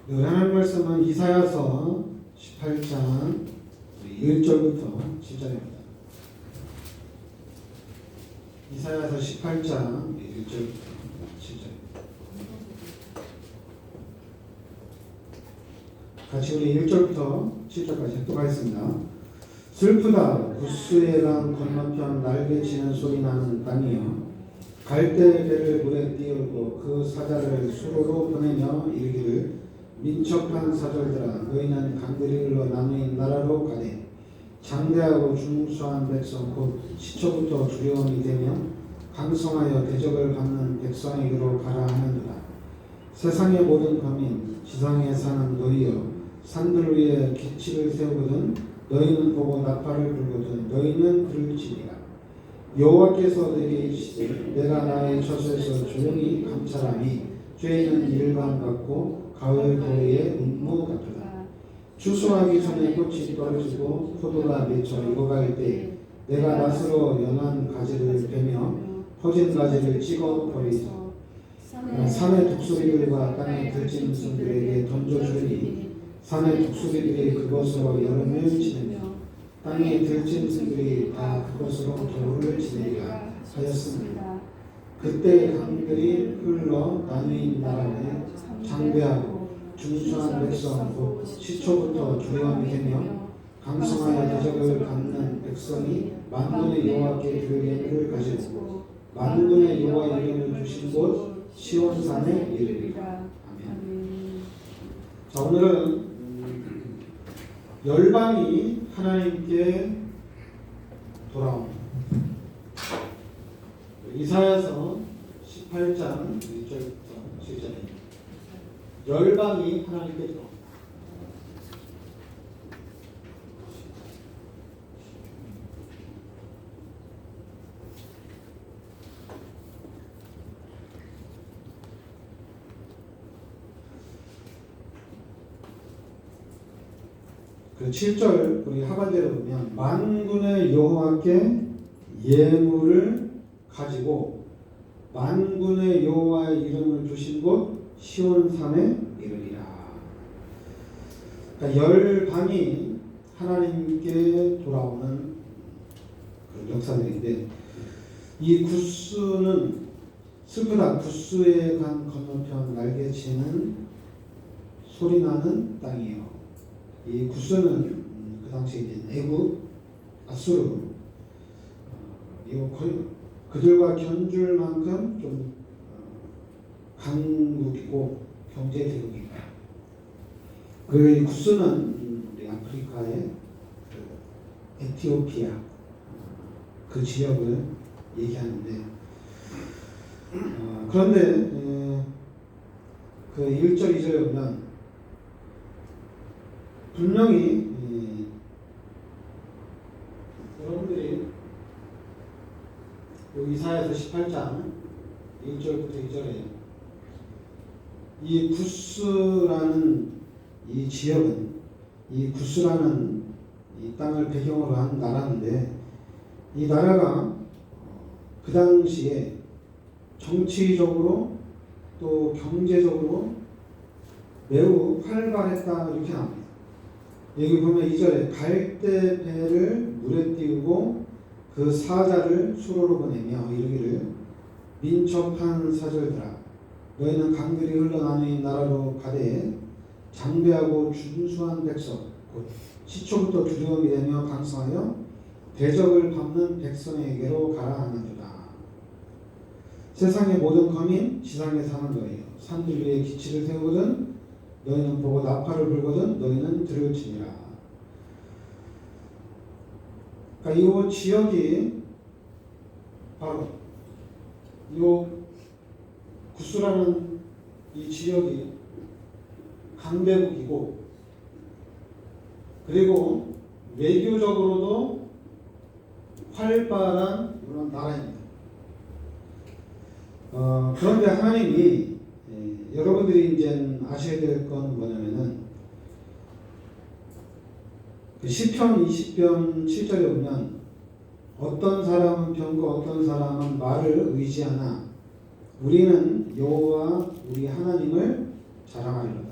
오늘 하나님 말씀은 이사야서 18장 1절부터 7절입니다. 이사야서 18장 1절부터 7절. 같이 우리 1절부터 7절까지 합독하겠습니다. 슬프다 구스의 강 건너편 날개치는 소리 나는 땅이여, 갈대 배를 물에 띄우고 그 사자를 수로로 보내며 이르기를, 민첩한 사절들아 너희는 강들이 흘러 나누인 나라로 가되, 장대하고 중수한 백성 곧 시초부터 두려움이 되며 강성하여 대적을 받는 백성에게로 가라 하느니라. 세상의 모든 거민 지상에 사는 너희여, 산들 위에 기치를 세우거든 너희는 보고 나팔을 불거든 너희는 들을지니라. 여호와께서 내게 이르시되, 내가 나의 처소에서 조용히 감찰하니 죄는 일반 같고 가을 더위에 운무 같도다. 추수하기 전에 꽃이 떨어지고 포도가 맺혀 익어갈 때 내가 낫으로 연한 가지를 베며 퍼진 가지를 찍어 버리자. 산의 독수리들과 땅의 들짐승들에게 던져주리니 산의 독수리들이 그것으로 여름을 지내며 땅의 들짐승들이 다 그것으로 겨울을 지내리라 하였습니다. 그때 강들이 흘러 나누인 나라에 장대하고 중수한 백성 곧 시초부터 두려움이 되며 강성하여 대적을 받는 백성이 만군의 여호와께 들을 예물을 가지고 만군의 여호와 이름을 주신 곳 시온산에 이르리라. 아멘. 자, 오늘은 열방이 하나님께 돌아옵니다. 이사야서 18장 1절부터 7절입니다. 열방이 하나님께 돌아옵니다. 그 7절 우리 하반대로 보면, 만군의 여호와께 예물을 가지고 만군의 여호와의 이름을 주신 곳 시온산에 이르리라. 그러니까 열방이 하나님께 돌아오는 그 역사들인데, 이 구스는 슬프다 구스의 강 건너편 날개치는 소리나는 땅이에요. 이 구스는 그 당시 이제 애굽, 아수르, 그들과 견줄 만큼 좀 강국이고 경제 대국입니다. 그 구스는 우리 아프리카의 그 에티오피아 그 지역을 얘기하는데, 그런데 그 1절 2절에 보면 분명히 여러분들이 이사야서 18장 1절부터 2절에 이 구스라는 이 지역은, 이 구스라는 이 땅을 배경으로 한 나라인데, 이 나라가 그 당시에 정치적으로 또 경제적으로 매우 활발했다 이렇게 나옵니다. 여기 보면 2절에 갈대 배를 물에 띄우고 그 사자를 수로로 보내며 이르기를, 민첩한 사절들아 너희는 강들이 흘러나누인 나라로 가되, 장대하고 준수한 백성 곧 시초부터 두려움이 되며 강성하여 대적을 받는 백성에게로 가라 하느니라. 세상의 모든 거민 지상에 사는 너희여, 산들 위에 기치를 세우거든 너희는 보고 나팔을 불거든 너희는 들을지니라. 그러니까 이 지역이 바로 이 구스라는 이 지역이 강대국이고, 그리고 외교적으로도 활발한 그런 나라입니다. 그런데 하나님이 여러분들이 이제 아셔야 될 건 뭐냐면은, 그 시편 20편 7절에 보면, 어떤 사람은 병고 어떤 사람은 말을 의지하나 우리는 여호와 우리 하나님을 자랑하리로다.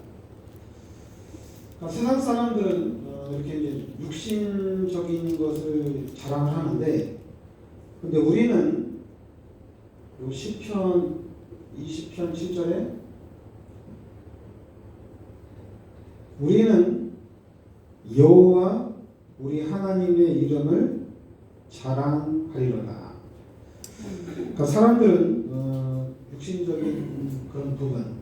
세상 사람들은 이렇게 이제 육신적인 것을 자랑을 하는데, 근데 우리는 요 시편 20편 7절에 우리는 여호와 우리 하나님의 이름을 자랑하리로다. 그러니까 사람들은 육신적인 그런 부분,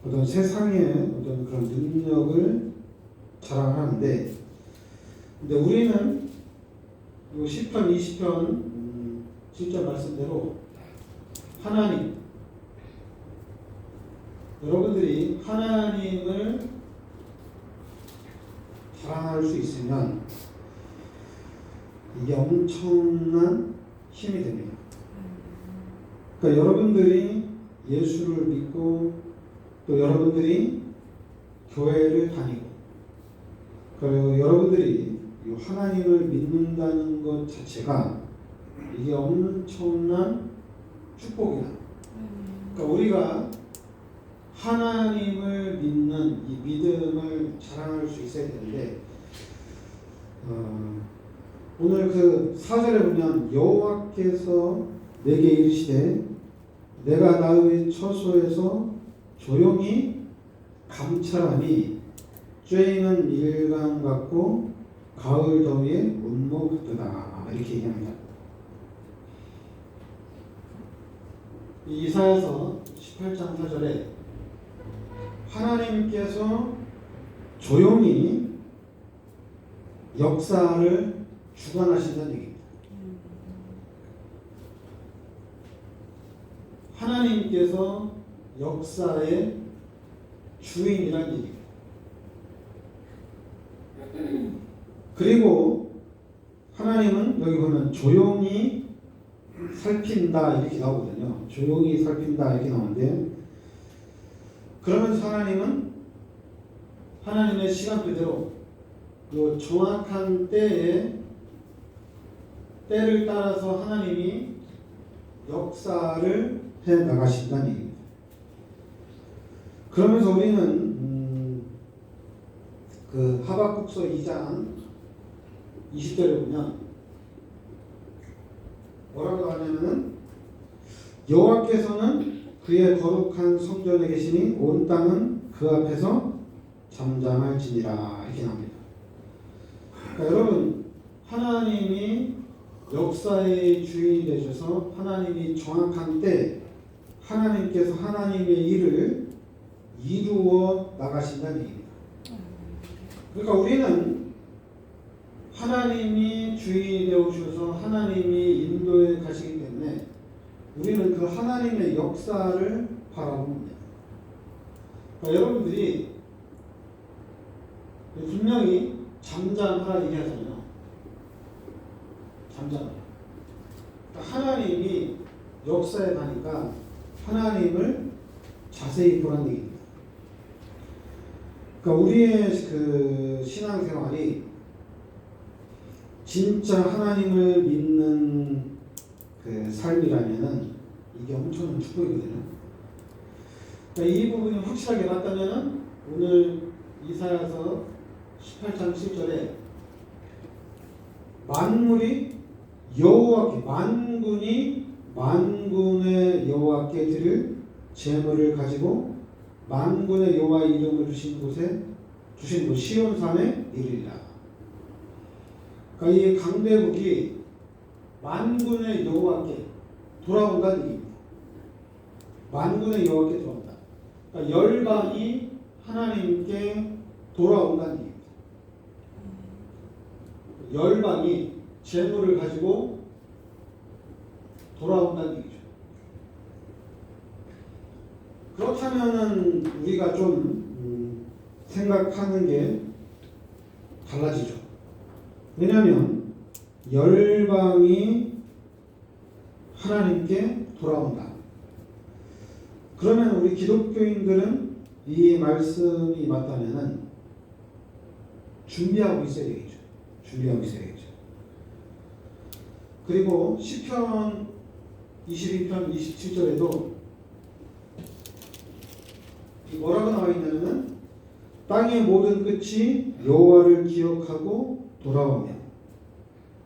어떤 세상의 어떤 그런 능력을 자랑하는데, 근데 우리는 이 시편 20편 7절 말씀대로 하나님, 여러분들이 하나님을 자랑할 수 있으면 이게 엄청난 힘이 됩니다. 그러니까 여러분들이 예수를 믿고 또 여러분들이 교회를 다니고, 그리고 여러분들이 하나님을 믿는다는 것 자체가 이게 엄청난 축복이다. 그러니까 우리가 하나님을 믿는 이 믿음을 자랑할 수 있어야 되는데, 오늘 그 4절에 보면 여호와께서 내게 이르시되 내가 나의 처소에서 조용히 감찰하니 쬐이는 일강 같고 가을 더위에 운모 같도다, 이렇게 얘기합니다. 이사야서 18장 4절에 하나님께서 조용히 역사를 주관하신다는 얘기입니다. 하나님께서 역사의 주인이라는 얘기입니다. 그리고 하나님은 여기 보면 조용히 살핀다 이렇게 나오거든요. 조용히 살핀다 이렇게 나오는데, 그러면서 하나님은 하나님의 시간표대로 요 정확한 때를 따라서 하나님이 역사를 해 나가신다는 얘기입니다. 그러면서 우리는 그 하박국서 2장 20절에 보면 뭐라고 하냐면은 여호와께서는 그의 거룩한 성전에 계시니 온 땅은 그 앞에서 잠잠할지니라, 이렇게 나옵니다. 그러니까 여러분, 하나님이 역사의 주인이 되셔서 하나님이 정확한 때 하나님께서 하나님의 일을 이루어 나가신다는 얘기입니다. 그러니까 우리는 하나님이 주인이 되어주셔서 하나님이 인도해 가시기 때문에 우리는 그 하나님의 역사를 바라봅니다. 그러니까 여러분들이 분명히 잠잠하라 얘기하잖아요. 잠잠. 그러니까 하나님이 역사에 가니까 하나님을 자세히 보라는 얘기입니다. 그러니까 우리의 그 신앙생활이 진짜 하나님을 믿는 그 삶이라면은 이게 엄청난 축복이거든요. 그러니까 이 부분이 확실하게 맞다면은 오늘 이사야서 18장 7절에 만물이 여호와께, 만군이 만군의 여호와께 드릴 제물을 가지고 만군의 여호와 이름을 주신 곳 시온산에 이르리라. 그러니까 이 강대국이 만군의 여호와께 돌아온다는 얘기입니다. 만군의 여호와께 돌아온다. 그러니까 열방이 하나님께 돌아온다는 얘기입니다. 열방이 재물을 가지고 돌아온다는 얘기죠. 그렇다면은 우리가 좀 생각하는 게 달라지죠. 왜냐하면 열방이 하나님께 돌아온다. 그러면 우리 기독교인들은 이 말씀이 맞다면은 준비하고 있어야 되겠죠. 준비하고 있어야 되겠죠. 그리고 시편 22편 27절에도 뭐라고 나와 있냐면은 땅의 모든 끝이 여호와를 기억하고 돌아오며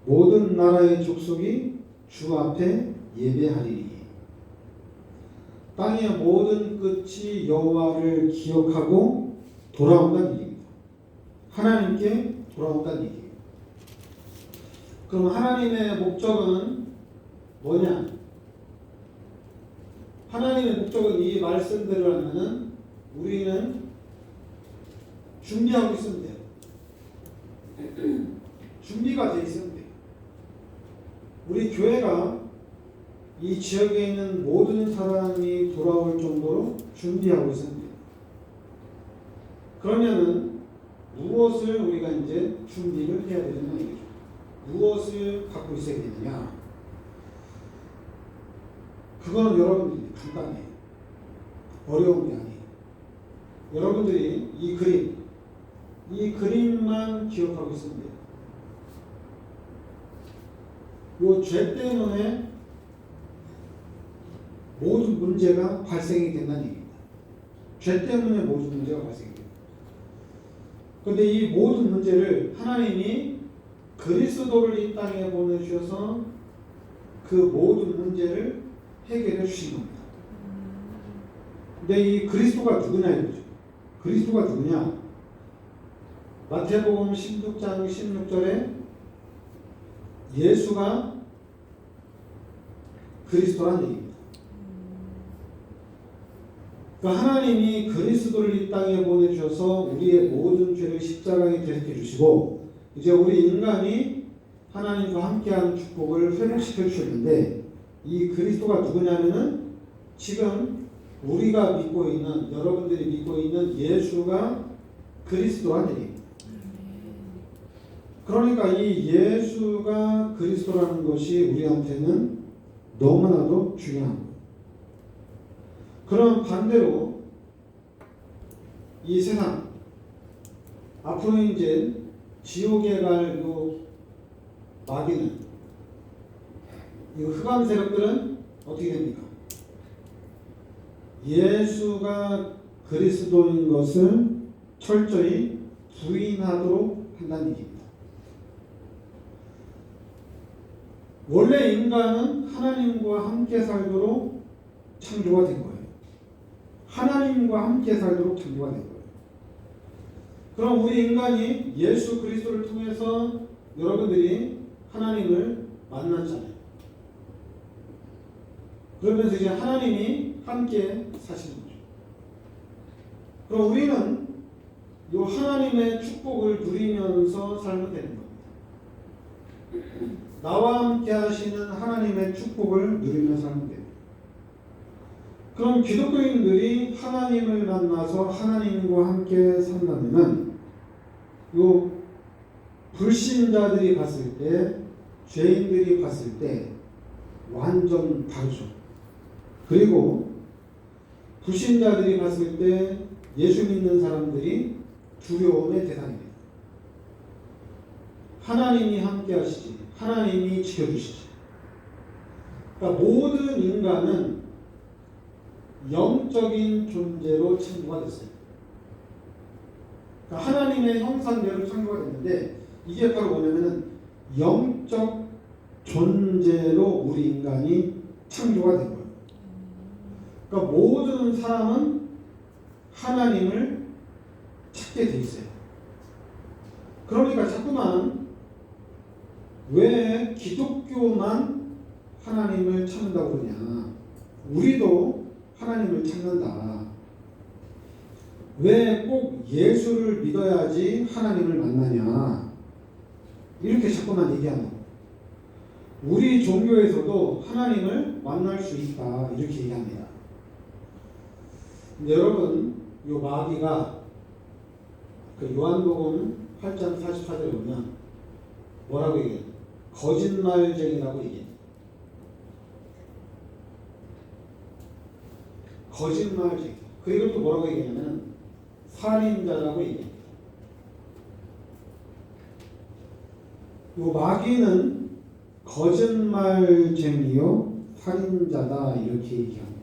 모든 나라의 족속이 주 앞에 예배하리니. 땅의 모든 끝이 여호와를 기억하고 돌아온다는 얘기입니다. 하나님께 돌아온다는 얘기예요. 그럼 하나님의 목적은 뭐냐? 하나님의 목적은 이 말씀대로 하면은 우리는 준비하고 있으면 돼요. 준비가 돼 있으면 돼요. 우리 교회가 이 지역에 있는 모든 사람이 돌아올 정도로 준비하고 있으면 돼요. 그러면은 무엇을 우리가 이제 준비를 해야 되는 얘기죠. 무엇을 갖고 있어야 되느냐? 그거는 여러분들이 간단해요. 어려운 게 아니에요. 여러분들이 이 그림만 기억하고 있으면 돼요. 요 죄 때문에 모든 문제가 발생이 된다는 얘기입니다. 죄 때문에 모든 문제가 발생이 돼요. 그런데 이 모든 문제를 하나님이 그리스도를 이 땅에 보내주셔서 그 모든 문제를 해결해 주신 겁니다. 근데 이 그리스도가 누구냐 이거죠. 그리스도가 누구냐? 마태복음 16장 16절에 예수가 그리스도라는 얘기입니다. 그러니까 하나님이 그리스도를 이 땅에 보내주셔서 우리의 모든 죄를 십자가에 대속해 주시고 이제 우리 인간이 하나님과 함께하는 축복을 회복시켜 주셨는데 이 그리스도가 누구냐면은 지금 우리가 믿고 있는 여러분들이 믿고 있는 예수가 그리스도라는 얘기입니다. 그러니까 이 예수가 그리스도라는 것이 우리한테는 너무나도 중요한 거예요. 그럼 반대로 이 세상 앞으로 이제 지옥에 갈 요 마귀는 이 흑암 세력들은 어떻게 됩니까? 예수가 그리스도인 것을 철저히 부인하도록 한다는 얘기입니다. 원래 인간은 하나님과 함께 살도록 창조가 된 거예요. 하나님과 함께 살도록 창조가 된 거예요. 그럼 우리 인간이 예수 그리스도를 통해서 여러분들이 하나님을 만났잖아요. 그러면서 이제 하나님이 함께 사시는 거죠. 그럼 우리는 이 하나님의 축복을 누리면서 살면 되는 겁니다. 나와 함께 하시는 하나님의 축복을 누리면서 살면 돼요. 그럼 기독교인들이 하나님을 만나서 하나님과 함께 산다면은 요 불신자들이 봤을 때, 죄인들이 봤을 때 완전 다르죠. 그리고 불신자들이 봤을 때 예수 믿는 사람들이 두려움의 대상입니다. 하나님이 함께 하시지, 하나님이 지켜주시지. 그러니까 모든 인간은 영적인 존재로 창조가 됐어요. 그러니까 하나님의 형상대로 창조가 됐는데 이게 바로 뭐냐면은 영적 존재로 우리 인간이 창조가 된 거예요. 그러니까 모든 사람은 하나님을 찾게 돼 있어요. 그러니까 자꾸만 왜 기독교만 하나님을 찾는다고 그러냐? 우리도 하나님을 찾는다. 왜 꼭 예수를 믿어야지 하나님을 만나냐? 이렇게 자꾸만 얘기하는 거예요. 우리 종교에서도 하나님을 만날 수 있다. 이렇게 얘기합니다. 여러분, 요 마귀가 그 요한복음 8장 44절에 보면 뭐라고 얘기해요? 거짓말쟁이라고 얘기해요. 거짓말쟁이. 그리고 또 뭐라고 얘기하냐면 살인자라고 얘기해요. 요 마귀는 거짓말쟁이요 살인자다 이렇게 얘기합니다.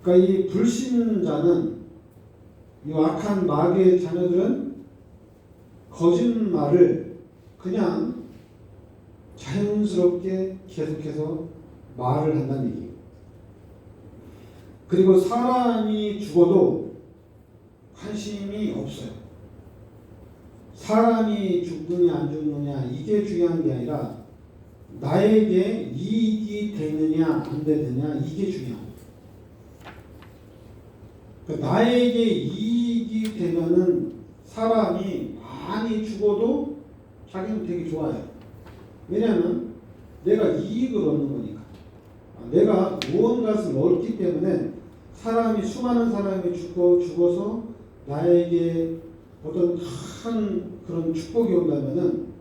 그러니까 이 불신자는 이 악한 마귀의 자녀들은 거짓말을 그냥 자연스럽게 계속해서 말을 한다는 얘기예요. 그리고 사람이 죽어도 관심이 없어요. 사람이 죽느냐 안 죽느냐 이게 중요한 게 아니라 나에게 이익이 되느냐 안 되느냐 이게 중요합니다. 그러니까 나에게 이익이 되면은 사람이 많이 죽어도 자기는 되게 좋아요. 왜냐하면 내가 이익을 얻는 거니까. 내가 무언가를 얻기 때문에 수많은 사람이 죽어서 나에게 어떤 큰 그런 축복이 온다면은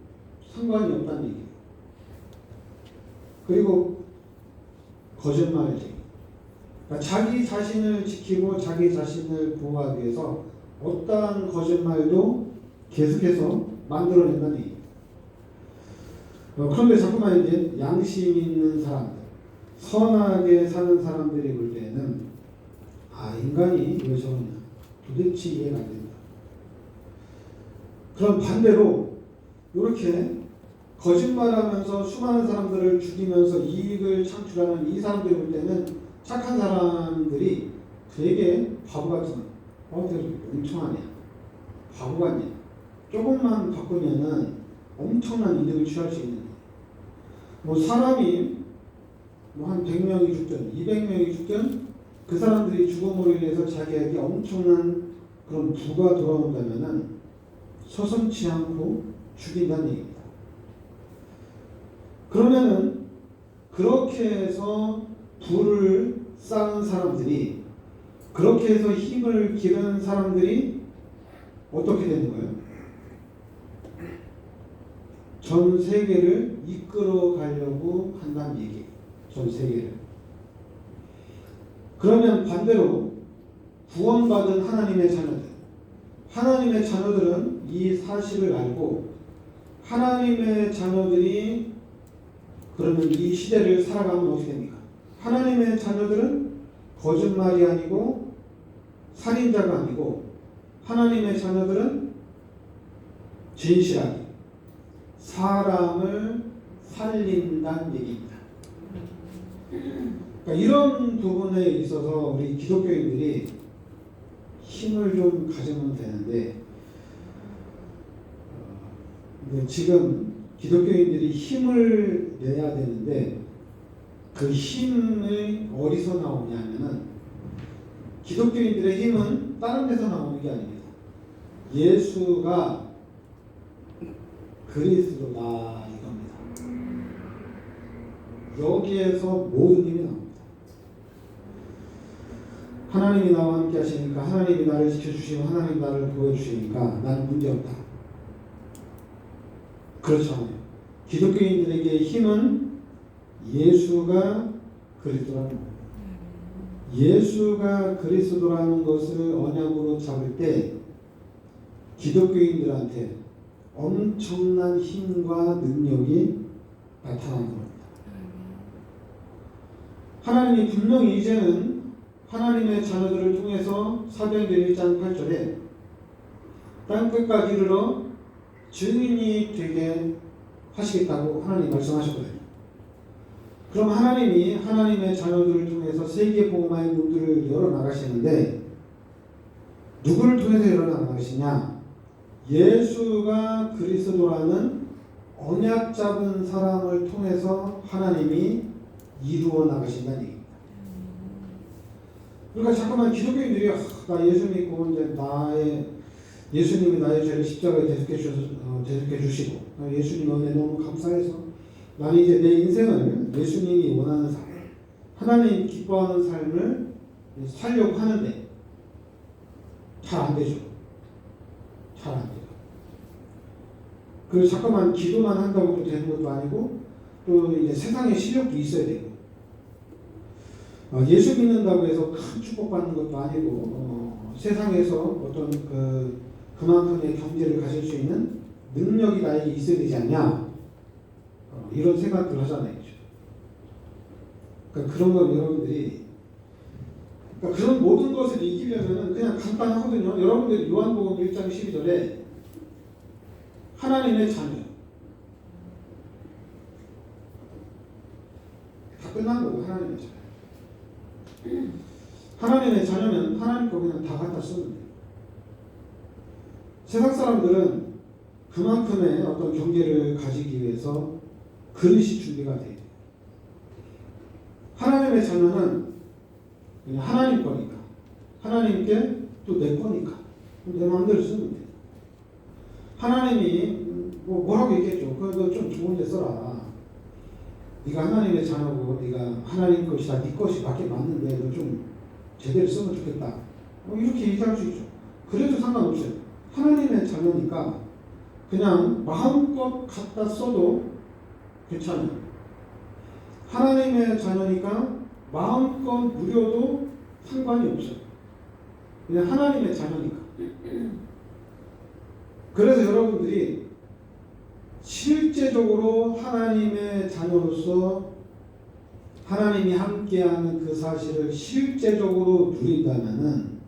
상관이 없다는 얘기예요. 그리고 거짓말쟁이. 그러니까 자기 자신을 지키고 자기 자신을 보호하기 위해서 어떠한 거짓말도 계속해서 만들어낸다는 얘기예요. 그런데 자꾸만 이제 양심 있는 사람들, 선하게 사는 사람들이 볼 때는 인간이 왜 저러냐 도대체 이해가 안 된다. 그럼 반대로 이렇게 거짓말하면서 수많은 사람들을 죽이면서 이익을 창출하는 이 사람들이 볼 때는 착한 사람들이 되게 바보 같은 되게 멍청하냐 바보 같냐 조금만 바꾸면은 엄청난 이득을 취할 수 있는 사람이 한 100명이 죽든 200명이 죽든 그 사람들이 죽음으로 인해서 자기에게 엄청난 그런 부가 돌아온다면은 서슴지 않고 죽인다는 얘기입니다. 그러면은 그렇게 해서 부를 쌓은 사람들이 그렇게 해서 힘을 기른 사람들이 어떻게 되는 거예요? 전 세계를 이끌어 가려고 한다는 얘기예요. 전 세계를. 그러면 반대로 구원받은 하나님의 자녀들은 이 사실을 알고 하나님의 자녀들이 그러면 이 시대를 살아가면 어떻게 됩니까? 하나님의 자녀들은 거짓말이 아니고 살인자가 아니고 하나님의 자녀들은 진실하게 사람을 살린다는 얘기입니다. 그러니까 이런 부분에 있어서 우리 기독교인들이 힘을 좀 가지면 되는데 지금 기독교인들이 힘을 내야 되는데 그 힘이 어디서 나오냐면은 기독교인들의 힘은 다른 데서 나오는 게 아닙니다. 예수가 그리스도다 이겁니다. 여기에서 모든 힘이 나옵니다. 하나님이 나와 함께 하시니까 하나님이 나를 지켜주시고 하나님이 나를 보여주시니까 나는 문제없다. 그렇지 않아요. 기독교인들에게 힘은 예수가 그리스도라는 겁니다. 예수가 그리스도라는 것을 언약으로 잡을 때 기독교인들한테 엄청난 힘과 능력이 나타나는 겁니다. 하나님이 분명히 이제는 하나님의 자녀들을 통해서 사도행전 1장 8절에 땅끝까지 이르러 증인이 되게 하시겠다고 하나님 말씀하셨거든요. 그럼 하나님이 하나님의 자녀들을 통해서 세계 복음화의 문들을 열어나가시는데 누구를 통해서 열어나가시냐? 예수가 그리스도라는 언약 잡은 사람을 통해서 하나님이 이루어 나가신다는 얘기입니다. 그러니까 잠깐만 기독교인들이 나 예수 믿고 이제 예수님이 나의 죄를 십자가에 대속해 주시고 예수님 은혜 너무 감사해서 나는 이제 내 인생을 예수님이 원하는 삶, 하나님 기뻐하는 삶을 살려고 하는데 잘 안 되죠. 잘 안 돼요. 그리고 잠깐만 기도만 한다고 또 되는 것도 아니고 또 이제 세상의 실력도 있어야 되고 예수 믿는다고 해서 큰 축복받는 것도 아니고 세상에서 어떤 그만큼의 경제를 가질 수 있는 능력이 나에게 있어야 되지 않냐 이런 생각들 하잖아요. 그러니까 그런 걸 여러분들이 그러니까 그런 모든 것을 이기려면 그냥 간단하거든요. 여러분들 요한복음 1장 12절에 하나님의 자녀 다 끝난 거예요. 하나님의 자녀. 하나님의 자녀는 하나님 거 그냥 다 갖다 쓰면 돼요. 세상 사람들은 그만큼의 어떤 경계를 가지기 위해서 그릇이 준비가 돼요. 하나님의 자녀는 그냥 하나님 거니까, 하나님께 또 내 거니까 내 마음대로 쓰면 돼요. 하나님이 뭐라고 얘기했죠. 그거 좀 좋은 데 써라. 네가 하나님의 자녀고 네가 하나님 것이다. 네 것이 맞게 맞는데 너 좀 제대로 쓰면 좋겠다. 이렇게 얘기할 수 있죠. 그래도 상관없어요. 하나님의 자녀니까 그냥 마음껏 갖다 써도 괜찮아요. 하나님의 자녀니까 마음껏 누려도 상관이 없어요. 그냥 하나님의 자녀니까. 그래서 여러분들이 실제적으로 하나님의 자녀로서 하나님이 함께하는 그 사실을 실제적으로 누린다면은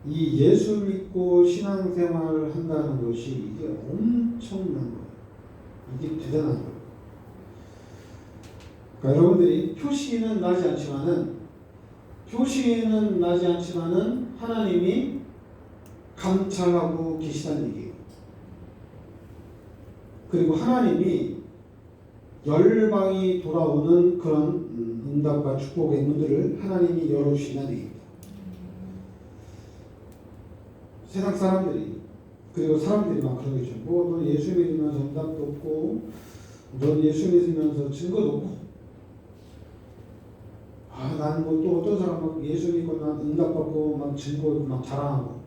이 예수 믿고 신앙생활을 한다는 것이 이게 엄청난 거예요. 이게 대단한 거예요. 그러니까 여러분들이 표시는 나지 않지만은 하나님이 감찰하고 계시다는 얘기예요. 그리고 하나님이 열방이 돌아오는 그런 응답과 축복의 문들을 하나님이 열어주신다는 얘기입니다. 세상 사람들이 그리고 사람들이 막 그러겠죠. 너 예수 믿으면서 응답도 없고 넌 예수 믿으면서 증거도 없고 나는 뭐 또 어떤 사람 막 예수 믿고 난 응답받고 막 증거 막 자랑하고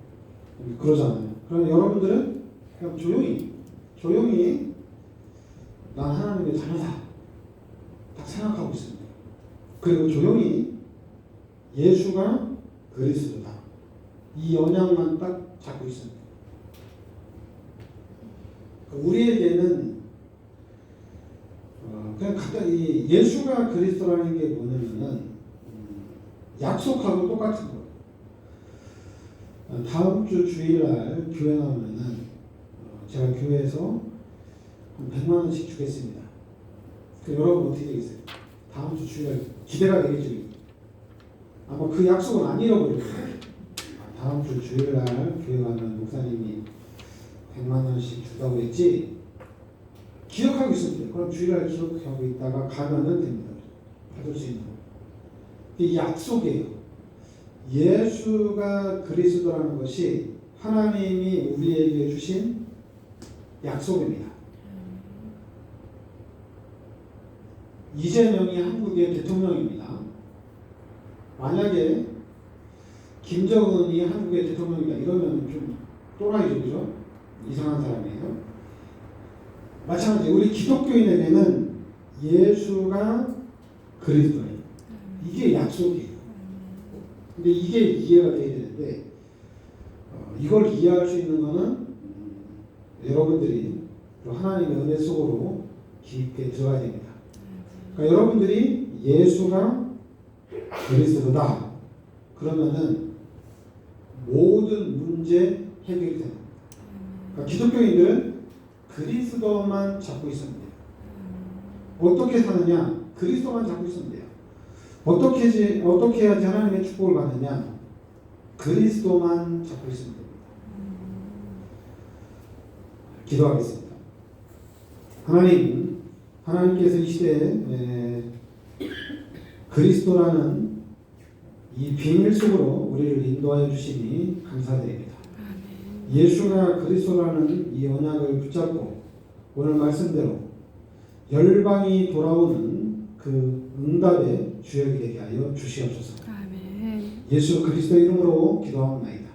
그러잖아요. 그러면 여러분들은 그냥 조용히 난 하나님의 자녀다 딱 생각하고 있습니다. 그리고 조용히 예수가 그리스도다 이 언약만 딱 잡고 있습니다. 우리에게는 그냥 각각 이 예수가 그리스도라는 게 뭐냐면은 약속하고 똑같은 거예요. 다음 주 주일날 교회 나오면은 제가 교회에서 한 100만 원씩 주겠습니다. 여러분 어떻게 되겠어요? 다음 주 주일날 기대가 되겠죠. 아마 그 약속은 안 잃어버릴 거예요. 다음 주 주일날 교회 가면 목사님이 100만 원씩 준다고 했지? 기억하고 있으면 돼요. 그럼 주일날 기억하고 있다가 가면은 됩니다. 받을 수 있는 거. 이 약속이에요. 예수가 그리스도라는 것이 하나님이 우리에게 주신 약속입니다. 이재명이 한국의 대통령입니다. 만약에 김정은이 한국의 대통령이다 이러면 좀 또라이죠, 그죠? 이상한 사람이에요. 마찬가지 우리 기독교인에게는 예수가 그리스도예요. 이게 약속이에요. 근데 이게 이해가 돼야 되는데 이걸 이해할 수 있는 거는 여러분들이 하나님의 은혜 속으로 깊게 들어가야 됩니다. 그러니까 여러분들이 예수가 그리스도다 그러면은 모든 문제 해결이 됩니다. 그러니까 기독교인들은 그리스도만 잡고 있으면 돼요. 어떻게 사느냐? 그리스도만 잡고 있으면 돼요. 어떻게 해야지 하나님의 축복을 받느냐? 그리스도만 잡고 있으면 됩니다. 기도하겠습니다. 하나님께서 이 시대에 그리스도라는 이 비밀 속으로 우리를 인도하여 주시니 감사드립니다. 예수가 그리스도라는 이 언약을 붙잡고 오늘 말씀대로 열방이 돌아오는 그 응답의 주역이 되게 하여 주시옵소서. 예수 그리스도 이름으로 기도하옵나이다.